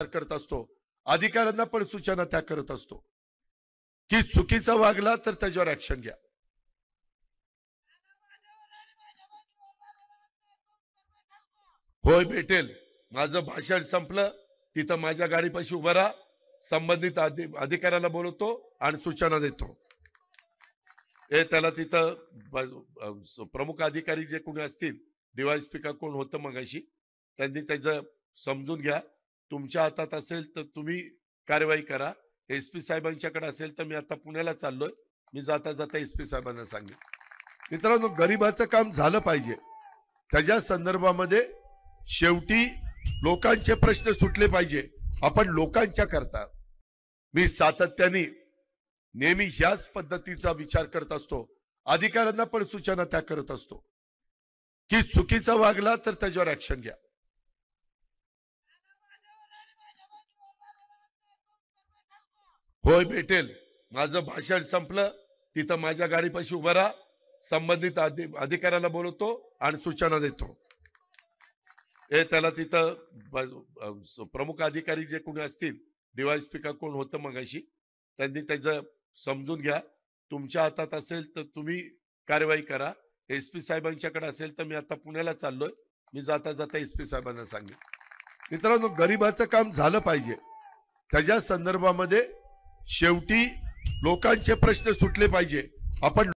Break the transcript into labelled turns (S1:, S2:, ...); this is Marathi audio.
S1: करत असतो, अधिकाऱ्यांना पण सूचना त्या करत असतो की चुकीचा वागला तर त्याच्यावर ऍक्शन घ्या. होय भेटेल. माझं भाषण संपलं तिथं माझ्या गाडीपाशी उभा राहा, संबंधित अधिकाऱ्याला बोलवतो आणि सूचना देतो. हे त्याला तिथं प्रमुख अधिकारी जे कोणी असतील, डीवायएसपी का कोण होतं मगाशी, त्यांनी त्याचं समजून घ्या. तुमच्या हातात असेल तर तुम्ही कारवाई करा. एसपी साहेबांच्याकडे असेल तर मी आता पुण्याला चाललोय, मी जाता जाता एसपी साहेबांना सांगेन. मित्रांनो, गरिबाचं काम झालं पाहिजे. त्याच्या संदर्भामध्ये शेवटी लोकांचे प्रश्न सुटले पाहिजे. आपण लोकांच्या करता मी सातत्याने नेहमी ह्याच पद्धतीचा विचार करत असतो. अधिकाऱ्यांना पण सूचना त्या करत असतो की चुकीचा वागला तर त्याच्यावर ऍक्शन घ्या. होय भेटेल. माझं भाषण संपलं तिथं माझ्या गाडीपाशी उभा राहा, संबंधित अधिकाऱ्याला बोलवतो आणि सूचना देतो. हे त्याला तिथं प्रमुख अधिकारी जे कोणी असतील, डीवायएसपी का कोण होतं मगाशी, त्यांनी त्याचं समजून घ्या. तुमच्या हातात असेल तर तुम्ही कारवाई करा. एसपी साहेबांच्याकडे असेल तर मी आता पुण्याला चाललोय, मी जाता जाता एसपी साहेबांना सांगेन. मित्रांनो, गरिबाचं काम झालं पाहिजे. त्याच्या संदर्भामध्ये शेवटी लोकांचे प्रश्न सुटले पाहिजे. आपण